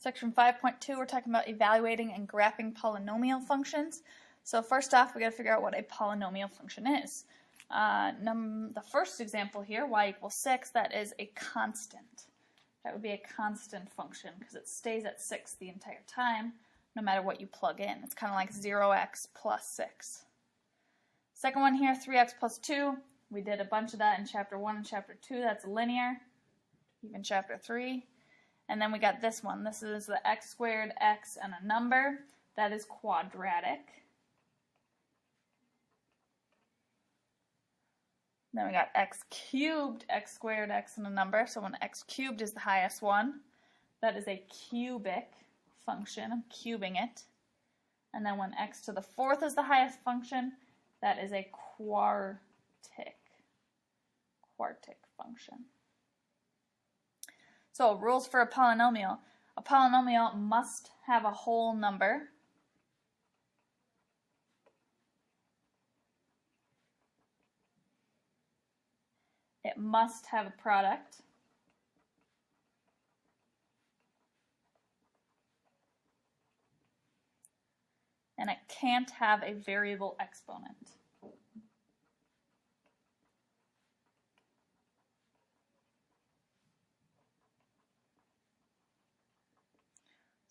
Section 5.2, we're talking about evaluating and graphing polynomial functions. So first off, we got to figure out what a polynomial function is. The first example here, y equals 6, that is a constant. That would be a constant function because it stays at 6 the entire time, no matter what you plug in. It's kind of like 0x plus 6. Second one here, 3x plus 2. We did a bunch of that in Chapter 1 and Chapter 2. That's linear, even Chapter 3. And then we got this one. This is the x squared, x, and a number. That is quadratic. Then we got x cubed, x squared, x, and a number. So when x cubed is the highest one, that is a cubic function. I'm cubing it. And then when x to the fourth is the highest function, that is a quartic function. So rules for a polynomial. A polynomial must have a whole number. It must have a product. And it can't have a variable exponent.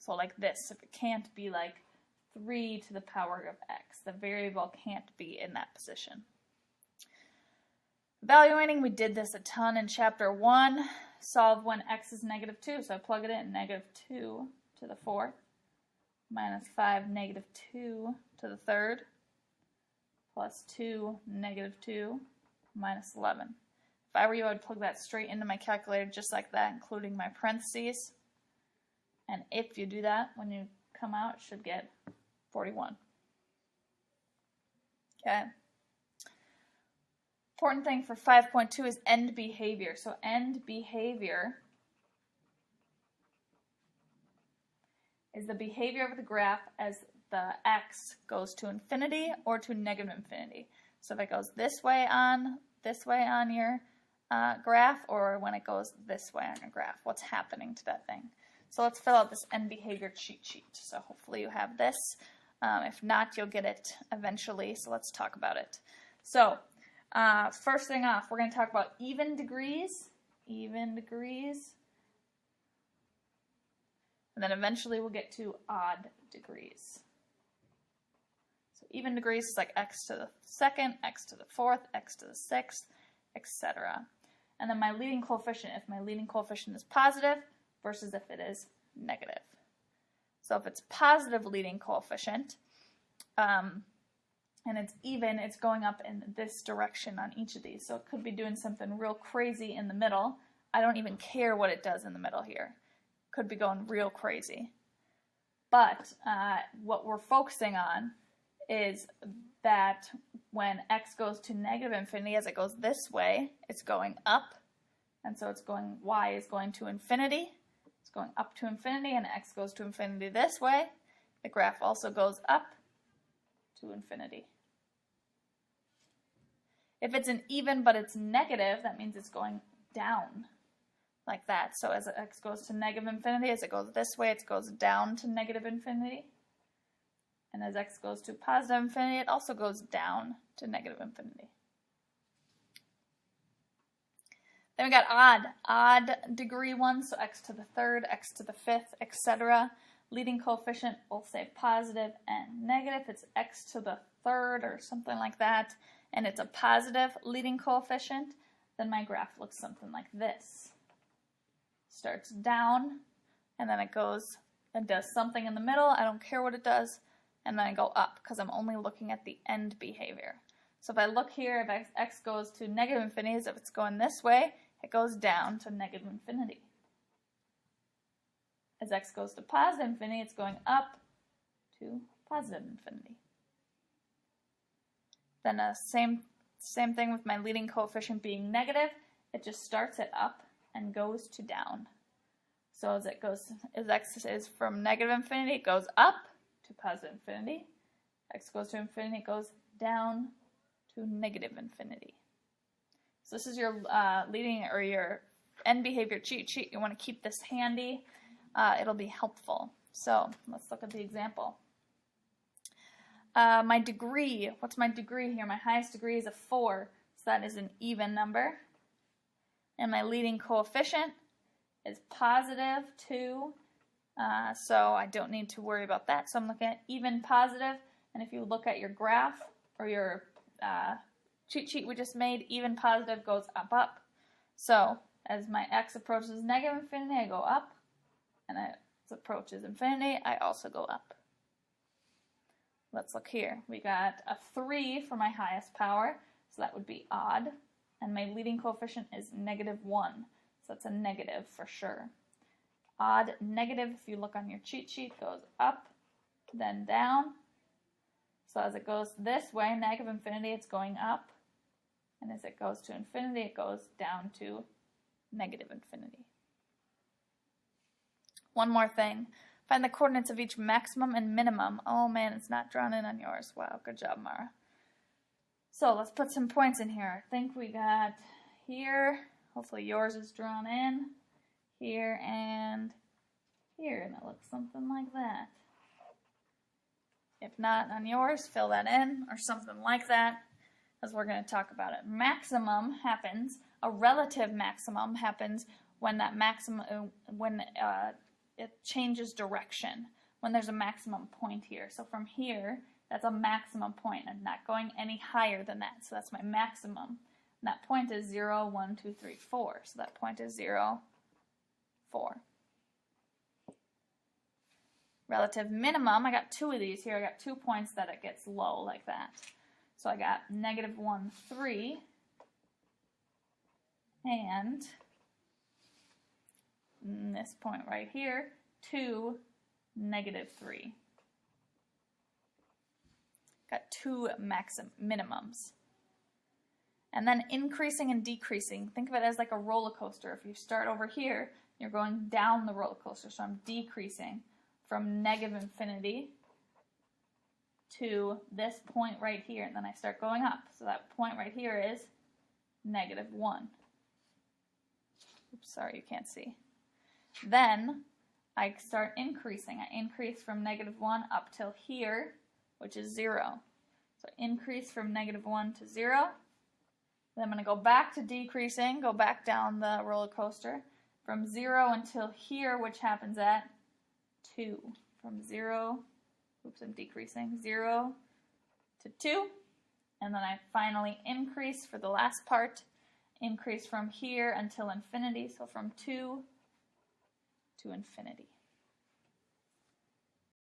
So like this, if it can't be like 3 to the power of x, the variable can't be in that position. Evaluating, we did this a ton in Chapter 1. Solve when x is negative 2. So I plug it in, negative 2 to the fourth, minus 5, negative 2 to the third, plus 2, negative 2, minus 11. If I were you, I would plug that straight into my calculator just like that, including my parentheses. And if you do that, when you come out, it should get 41. Okay. Important thing for 5.2 is end behavior. So end behavior is the behavior of the graph as the x goes to infinity or to negative infinity. So if it goes this way on your graph, or when it goes this way on your graph, what's happening to that thing? So let's fill out this end behavior cheat sheet. So hopefully you have this. If not, you'll get it eventually. So let's talk about it. So first thing off, we're going to talk about even degrees. Even degrees. And then eventually we'll get to odd degrees. So even degrees is like x to the second, x to the fourth, x to the sixth, etc. And then my leading coefficient, if my leading coefficient is positive versus if it is negative. So if it's positive leading coefficient, and it's even, it's going up in this direction on each of these. So it could be doing something real crazy in the middle. I don't even care what it does in the middle here. Could be going real crazy. But what we're focusing on is that when x goes to negative infinity, as it goes this way, it's going up. And so it's going, y is going to infinity. It's going up to infinity, and x goes to infinity this way. The graph also goes up to infinity. If it's an even but it's negative, that means it's going down like that. So as x goes to negative infinity, as it goes this way, it goes down to negative infinity. And as x goes to positive infinity, it also goes down to negative infinity. Then we got odd degree ones, so x to the third, x to the fifth, etc. Leading coefficient, we'll say positive and negative. It's x to the third or something like that, and it's a positive leading coefficient, then my graph looks something like this. Starts down, and then it goes and does something in the middle. I don't care what it does, and then I go up because I'm only looking at the end behavior. So if I look here, if x goes to negative infinity, as if it's going this way, it goes down to negative infinity. As x goes to positive infinity, it's going up to positive infinity. Then same thing with my leading coefficient being negative. It just starts it up and goes to down. So as x is from negative infinity, it goes up to positive infinity. X goes to infinity, it goes down to negative infinity. So this is your leading or your end behavior cheat sheet. You want to keep this handy. it'll be helpful. So let's look at the example. My degree, what's my degree here? My highest degree is a 4, so that is an even number. And my leading coefficient is positive 2, so I don't need to worry about that. So I'm looking at even positive, and if you look at your graph or your cheat sheet we just made, even positive goes up, up. So as my x approaches negative infinity, I go up, and as it approaches infinity, I also go up. Let's look here. We got a 3 for my highest power, so that would be odd. And my leading coefficient is -1, so that's a negative for sure. Odd, negative, if you look on your cheat sheet, goes up, then down. So as it goes this way, negative infinity, it's going up. And as it goes to infinity, it goes down to negative infinity. One more thing. Find the coordinates of each maximum and minimum. Oh man, it's not drawn in on yours. Wow, good job, Mara. So let's put some points in here. I think we got here, hopefully yours is drawn in, here and here, and it looks something like that. If not on yours, fill that in or something like that, as we're going to talk about it. Maximum happens, a relative maximum happens when that maximum, it changes direction, when there's a maximum point here. So from here, that's a maximum point. I'm not going any higher than that. So that's my maximum. And that point is 0, 1, 2, 3, 4. So that point is 0, 4. Relative minimum, I got 2 of these here. I got 2 points that it gets low like that. So I got -1, 3. And this point right here, 2, -3. Got 2 minimums. And then increasing and decreasing. Think of it as like a roller coaster. If you start over here, you're going down the roller coaster. So I'm decreasing from negative infinity to this point right here. And then I start going up. So that point right here is -1. Oops, sorry, you can't see. Then I start increasing. I increase from -1 up till here, which is 0. So increase from -1 to 0. Then I'm going to go back to decreasing, go back down the roller coaster from 0 until here, which happens at 2. From 0, oops, I'm decreasing, 0 to 2. And then I finally increase for the last part, increase from here until infinity, so from 2 to infinity.